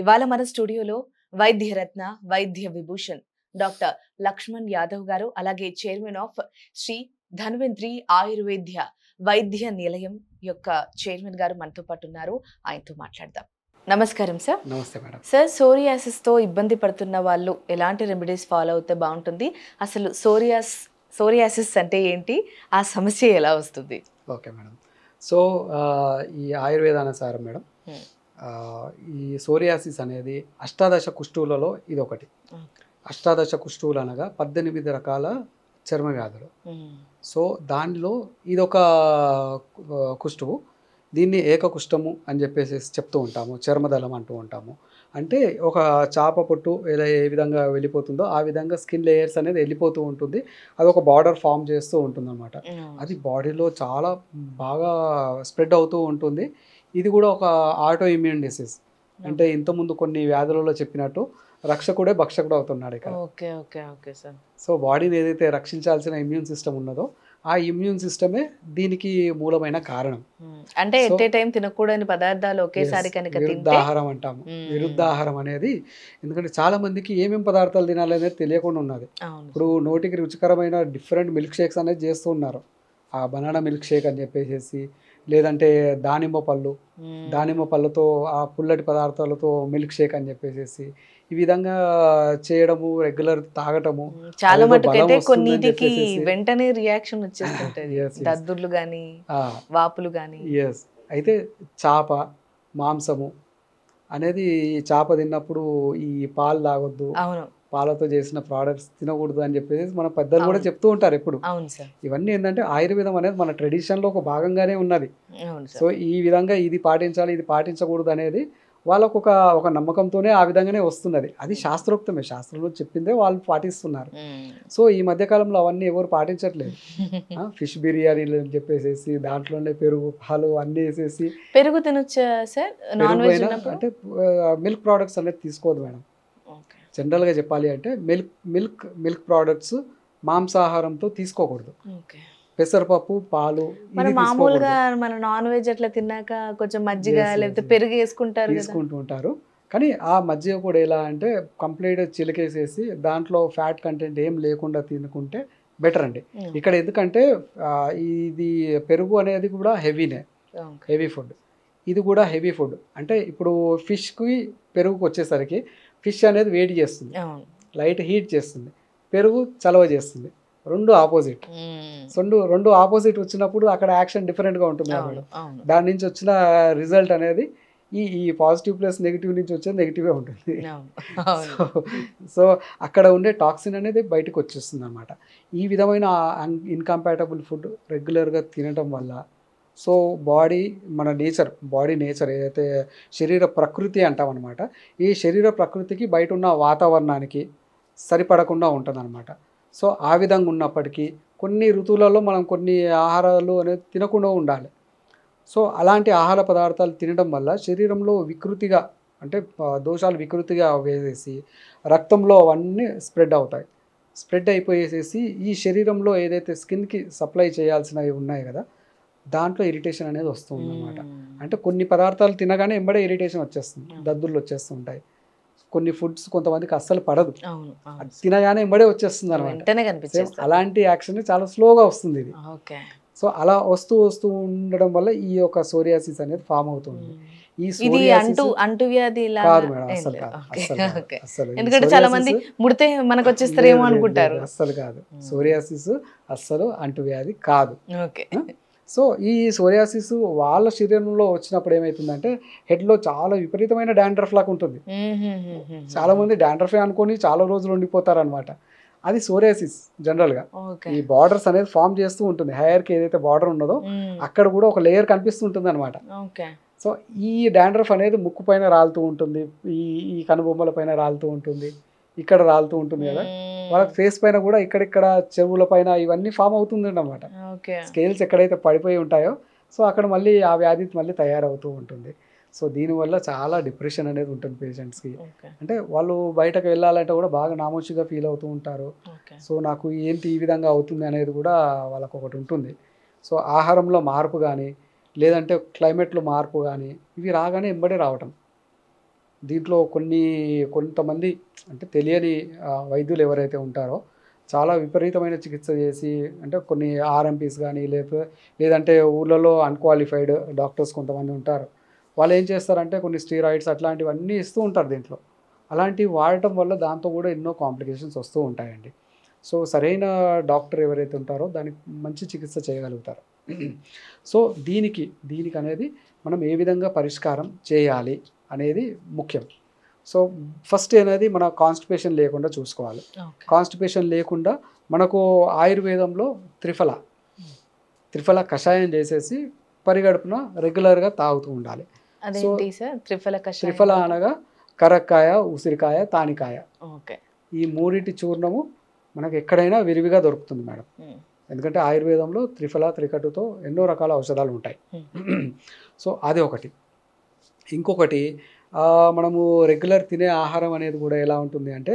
ఇవాళ మన స్టూడియోలో వైద్యరత్న వైద్య విభూషణ్ డాక్టర్ లక్ష్మణ్ యాదవ్ గారు, అలాగే చైర్మన్ ఆఫ్ శ్రీ ధన్వంత్రి ఆయుర్వేద్య వైద్య నిలయం యొక్క చైర్మన్ గారు మనతో పాటు ఉన్నారు. ఆయనతో మాట్లాడదాం. నమస్కారం సార్. నమస్తే మేడం. సార్, తో ఇబ్బంది పడుతున్న వాళ్ళు ఎలాంటి రెమెడీస్ ఫాలో అవుతే బాగుంటుంది? అసలు సోరియాసిస్ అంటే ఏంటి? ఆ సమస్య ఎలా వస్తుంది? Okay madam. సో ఈ ఆయుర్వేదానుసారం మేడం, ఈ సోరియాసిస్ అనేది అష్టాదశ కుష్ఠువులలో ఇది ఒకటి. అష్టాదశ కుష్ఠువులు అనగా 18 రకాల చర్మ వ్యాధులు. సో దానిలో ఇదొక కుష్ఠువు. దీన్ని ఏకకుష్టము అని చెప్పేసి చెప్తూ ఉంటాము, చర్మదళం అంటూ ఉంటాము. అంటే ఒక చాప పొట్టు ఎలా ఏ విధంగా వెళ్ళిపోతుందో ఆ విధంగా స్కిన్ లేయర్స్ అనేది వెళ్ళిపోతూ ఉంటుంది. అది ఒక బార్డర్ ఫామ్ చేస్తూ ఉంటుంది అనమాట. అది బాడీలో చాలా బాగా స్ప్రెడ్ అవుతూ ఉంటుంది. ఇది కూడా ఒక ఆటో ఇమ్యూన్ డిసీజ్. అంటే ఇంతకుముందు కొన్ని వ్యాధులలో చెప్పినట్టు రక్షకుడే భక్షకుడు అవుతున్నాడు ఇక్కడ. Okay okay okay sir. So బాడీని ఏదైతే రక్షించాల్సిన ఇమ్యూన్ సిస్టమ్ ఉన్నదో ఆ ఇమ్యూన్ సిస్టమే దీనికి మూలమైన కారణం. అంటే ఎట్ ఏ టైం తినకూడని పదార్థాలు ఒకేసారి కనుక విరుద్ధాహారం అంటాము. విరుద్ధాహారం అనేది ఎందుకంటే చాలా మందికి ఏమేమి పదార్థాలు తినాలి అనేది తెలియకుండా ఉన్నది. ఇప్పుడు నోటికి రుచికరమైన డిఫరెంట్ మిల్క్ షేక్స్ అనేది చేస్తూ ఉన్నారు. ఆ బనానా మిల్క్ షేక్ అని చెప్పేసి, లేదంటే దానిమ్మ పళ్ళతో ఆ పుల్లటి పదార్థాలతో మిల్క్ షేక్ అని చెప్పేసి ఈ విధంగా చేయడము, రెగ్యులర్ తాగటము. చాలా మటుకైతే కొన్నిటికి వెంటనే రియాక్షన్ వచ్చేస్తుంటది, దద్దుర్లు గానీ వాపులు గానీ. అయితే చాప మాంసము అనేది, చాప తిన్నప్పుడు ఈ పాలు తాగొద్దు, పాలతో చేసిన ప్రోడక్ట్స్ తినకూడదు అని చెప్పేసి మన పెద్దలు కూడా చెప్తూ ఉంటారు ఎప్పుడు. ఇవన్నీ ఏంటంటే ఆయుర్వేదం అనేది మన ట్రెడిషన్లో ఒక భాగంగానే ఉన్నది. సో ఈ విధంగా ఇది పాటించాలి, ఇది పాటించకూడదు అనేది వాళ్ళకు ఒక నమ్మకంతోనే ఆ విధంగానే వస్తున్నది. అది శాస్త్రోక్తమే, శాస్త్రంలో చెప్పిందే వాళ్ళు పాటిస్తున్నారు. సో ఈ మధ్యకాలంలో అవన్నీ ఎవరు పాటించట్లేదు. ఫిష్ బిర్యానీలు అని చెప్పేసి దాంట్లోనే పెరుగు పాలు అన్నీ వేసేసి. పెరుగు తినొచ్చా సార్? అంటే మిల్క్ ప్రోడక్ట్స్ అనేది తీసుకోవద్దు మేడం. జనరల్గా చెప్పాలి అంటే మిల్క్ ప్రోడక్ట్స్ మాంసాహారంతో తీసుకోకూడదు. పెసరపప్పు, పాలు. మామూలుగా మన నాన్ వెజ్ అట్లా తిన్నాక కొంచెం మజ్జిగ లేకపోతే పెరుగు తీసుకుంటూ ఉంటారు. కానీ ఆ మజ్జిగ కూడా ఎలా అంటే కంప్లీట్ చిలికేసేసి దాంట్లో ఫ్యాట్ కంటెంట్ ఏం లేకుండా తినుకుంటే బెటర్ అండి. ఇక్కడ ఎందుకంటే ఇది పెరుగు అనేది కూడా హెవీ ఫుడ్. ఇది కూడా హెవీ ఫుడ్. అంటే ఇప్పుడు ఫిష్కి పెరుగుకి వచ్చేసరికి ఫిష్ అనేది వేడి చేస్తుంది, లైట్ హీట్ చేస్తుంది. పెరుగు చలవ చేస్తుంది. రెండు ఆపోజిట్ వచ్చినప్పుడు అక్కడ యాక్షన్ డిఫరెంట్గా ఉంటుంది. దాని నుంచి వచ్చిన రిజల్ట్ అనేది ఈ పాజిటివ్ ప్లస్ నెగిటివ్ నుంచి వచ్చేది నెగిటివే ఉంటుంది. సో అక్కడ ఉండే టాక్సిన్ అనేది బయటకు వచ్చేస్తుంది అనమాట. ఈ విధమైన ఇన్కంపాటబుల్ ఫుడ్ రెగ్యులర్గా తినటం వల్ల సో బాడీ నేచర్ ఏదైతే శరీర ప్రకృతి అంటాం అనమాట, ఈ శరీర ప్రకృతికి బయట ఉన్న వాతావరణానికి సరిపడకుండా ఉంటుంది అనమాట. సో ఆ విధంగా ఉన్నప్పటికీ కొన్ని ఋతువులలో మనం కొన్ని ఆహారాలు అనేది తినకుండా ఉండాలి. సో అలాంటి ఆహార పదార్థాలు తినడం వల్ల శరీరంలో వికృతిగా, అంటే దోషాలు వికృతిగా వేసేసి రక్తంలో అవన్నీ స్ప్రెడ్ అయిపోయేసేసి ఈ శరీరంలో ఏదైతే స్కిన్కి సప్లై చేయాల్సినవి ఉన్నాయి కదా దాంట్లో ఇరిటేషన్ అనేది వస్తుంది అన్నమాట. అంటే కొన్ని పదార్థాలు తినగానే ఎంబడే ఇరిటేషన్ వచ్చేస్తుంది, దద్దుర్లు వచ్చేస్తుంటాయి. కొన్ని ఫుడ్స్ కొంతమందికి అస్సలు పడదు, తినగానే ఎంబడే వచ్చేస్తుంది అనమాట. అలాంటి యాక్షన్ చాలా స్లోగా వస్తుంది ఇది. సో అలా వస్తూ ఉండడం వల్ల ఈ యొక్క సోరియాసిస్ అనేది ఫామ్ అవుతుంది. ఈ అంటువ్యాధి కాదు మేడం, అస్సలు కాదు. ఎందుకంటే చాలా మంది ముడితే మనకు వచ్చేస్తారేమో అనుకుంటారు. అస్సలు కాదు, సోరియాసిస్ అస్సలు అంటువ్యాధి కాదు. సో ఈ సోరియాసిస్ వాళ్ళ శరీరంలో వచ్చినప్పుడు ఏమవుతుందంటే హెడ్లో చాలా విపరీతమైన డాండ్రఫ్ లాగా ఉంటుంది. చాలా మంది డాండ్రఫే అనుకొని చాలా రోజులు ఉండిపోతారు అనమాట. అది సోరియాసిస్. జనరల్గా ఈ బార్డర్స్ అనేది ఫామ్ చేస్తూ ఉంటుంది. హెయిర్కి ఏదైతే బార్డర్ ఉన్నదో అక్కడ కూడా ఒక లేయర్ కనిపిస్తుంటుంది అనమాట. సో ఈ డాండ్రఫ్ అనేది ముక్కు పైన రాలుతూ ఉంటుంది, ఈ కనుబొమ్మల పైన రాలుతూ ఉంటుంది, ఇక్కడ రాలుతూ ఉంటుంది కదా, వాళ్ళకి ఫేస్ పైన కూడా ఇక్కడిక్కడ చెవుల పైన ఇవన్నీ ఫామ్ అవుతుంది అన్నమాట. స్కేల్స్ ఎక్కడైతే పడిపోయి ఉంటాయో సో అక్కడ మళ్ళీ ఆ వ్యాధి మళ్ళీ తయారవుతూ ఉంటుంది. సో దీనివల్ల చాలా డిప్రెషన్ అనేది ఉంటుంది పేషెంట్స్కి. అంటే వాళ్ళు బయటకు వెళ్ళాలంటే కూడా బాగా నామోషిగా ఫీల్ అవుతూ ఉంటారు. సో నాకు ఏంటి ఈ విధంగా అవుతుంది అనేది కూడా వాళ్ళకు ఒకటి ఉంటుంది. సో ఆహారంలో మార్పు కానీ లేదంటే క్లైమేట్లో మార్పు కానీ ఇవి రాగానే ఎంబడే రావటం. దీంట్లో కొంతమంది అంటే తెలియని వైద్యులు ఎవరైతే ఉంటారో చాలా విపరీతమైన చికిత్స చేసి, అంటే కొన్ని ఆర్ఎంపీస్ కానీ లేదంటే ఊళ్ళలో అన్‌క్వాలిఫైడ్ డాక్టర్స్ కొంతమంది ఉంటారు. వాళ్ళు ఏం చేస్తారంటే కొన్ని స్టీరాయిడ్స్ అట్లాంటివన్నీ ఇస్తూ ఉంటారు దీంట్లో. అలాంటివి వాడటం వల్ల దాంతో కూడా ఎన్నో కాంప్లికేషన్స్ వస్తూ ఉంటాయండి. సో సరైన డాక్టర్ ఎవరైతే ఉంటారో దానికి మంచి చికిత్స చేయగలుగుతారు. సో దీనికనేది మనం ఏ విధంగా పరిష్కారం చేయాలి అనేది ముఖ్యం. సో ఫస్ట్ అనేది మన కాన్‌స్టిపేషన్ లేకుండా చూసుకోవాలి. కాన్‌స్టిపేషన్ లేకుండా మనకు ఆయుర్వేదంలో త్రిఫల కషాయం చేసేసి పరిగడుపున రెగ్యులర్గా తాగుతూ ఉండాలి. అదేంటి సార్ త్రిఫల కషాయం? త్రిఫల అనగా కరక్కాయ, ఉసిరికాయ, తానికాయ. ఈ మూడింటి చూర్ణము మనకు ఎక్కడైనా విరివిగా దొరుకుతుంది మేడం. ఎందుకంటే ఆయుర్వేదంలో త్రిఫల త్రికటుతో ఎన్నో రకాల ఔషధాలు ఉంటాయి. సో అది ఒకటి. ఇంకొకటి మనము రెగ్యులర్ తినే ఆహారం అనేది కూడా ఎలా ఉంటుంది అంటే,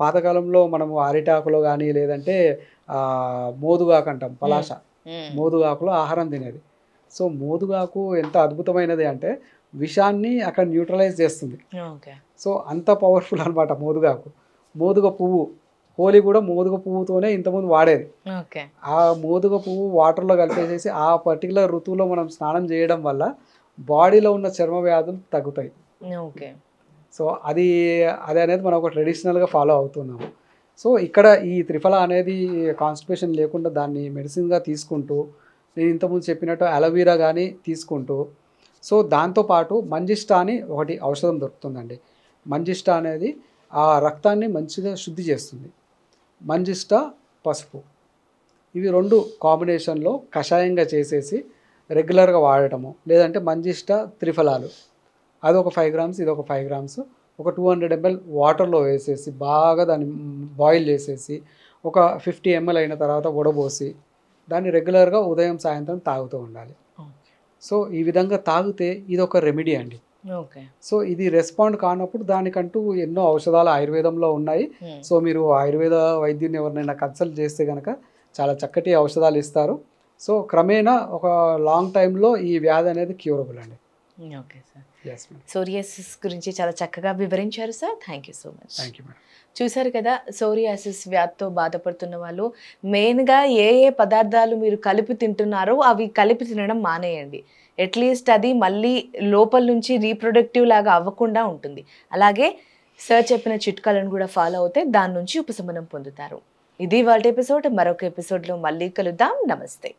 పాతకాలంలో మనము అరిటాకులో కానీ లేదంటే మోదుగాకు అంటాం, పలాస మోదుగాకులో ఆహారం తినేది. సో మోదుగాకు ఎంత అద్భుతమైనది అంటే విషాన్ని అక్కడ న్యూట్రలైజ్ చేస్తుంది. సో అంత పవర్ఫుల్ అనమాట మోదుగాకు. మోదుగ పువ్వు, హోలీ కూడా మోదుగ పువ్వుతోనే ఇంతకుముందు వాడేది. ఆ మోదుగ పువ్వు వాటర్లో కలిపేసేసి ఆ పర్టికులర్ ఋతువులో మనం స్నానం చేయడం వల్ల బాడీలో ఉన్న చర్మ వ్యాధులు తగ్గుతాయి. సో అది అనేది మనం ఒక ట్రెడిషనల్గా ఫాలో అవుతున్నాము. సో ఇక్కడ ఈ త్రిఫల అనేది కాన్‌స్టిపేషన్ లేకుండా దాన్ని మెడిసిన్గా తీసుకుంటూ, నేను ఇంతకుముందు చెప్పినట్టు అలోవెరా కానీ తీసుకుంటూ, సో దాంతోపాటు మంజిష్టా అని ఒకటి ఔషధం దొరుకుతుందండి. మంజిష్టా అనేది ఆ రక్తాన్ని మంచిగా శుద్ధి చేస్తుంది. మంజిష్టా, పసుపు ఇవి 2 కాంబినేషన్లో కషాయంగా చేసేసి రెగ్యులర్గా వాడటము, లేదంటే మంజిష్టా త్రిఫలాలు అది ఒక 5 గ్రామ్స్, ఇది ఒక 5 గ్రామ్స్, ఒక 200 ml వాటర్లో వేసేసి బాగా దాన్ని బాయిల్ చేసేసి ఒక 50 ml అయిన తర్వాత వడబోసి దాన్ని రెగ్యులర్గా ఉదయం సాయంత్రం తాగుతూ ఉండాలి. సో ఈ విధంగా తాగితే ఇది ఒక రెమెడీ అండి. సో ఇది రెస్పాండ్ కానప్పుడు దానికంటూ ఎన్నో ఔషధాలు ఆయుర్వేదంలో ఉన్నాయి. సో మీరు ఆయుర్వేద వైద్యుని ఎవరినైనా కన్సల్ట్ చేస్తే కనుక చాలా చక్కటి ఔషధాలు ఇస్తారు. సో క్రమేణా ఒక లాంగ్ టైంలో ఈ వ్యాధి అనేది క్యూరబుల్ అండి. Okay sir. సోరియాసిస్ గురించి చాలా చక్కగా వివరించారు sir. Thank you so much. Thank you madam. చూసారు కదా, సోరియాసిస్ వ్యాధితో బాధపడుతున్న వాళ్ళు మెయిన్గా ఏ పదార్థాలు మీరు కలిపి తింటున్నారో అవి కలిపి తినడం మానేయండి. అట్లీస్ట్ అది మళ్ళీ లోపల నుంచి రీప్రొడక్టివ్ లాగా అవ్వకుండా ఉంటుంది. అలాగే సార్ చెప్పిన చిట్కాలను కూడా ఫాలో అవుతే దాని నుంచి ఉపశమనం పొందుతారు. ఇది వాళ్ళ ఎపిసోడ్. మరొక ఎపిసోడ్లో మళ్ళీ కలుద్దాం. నమస్తే.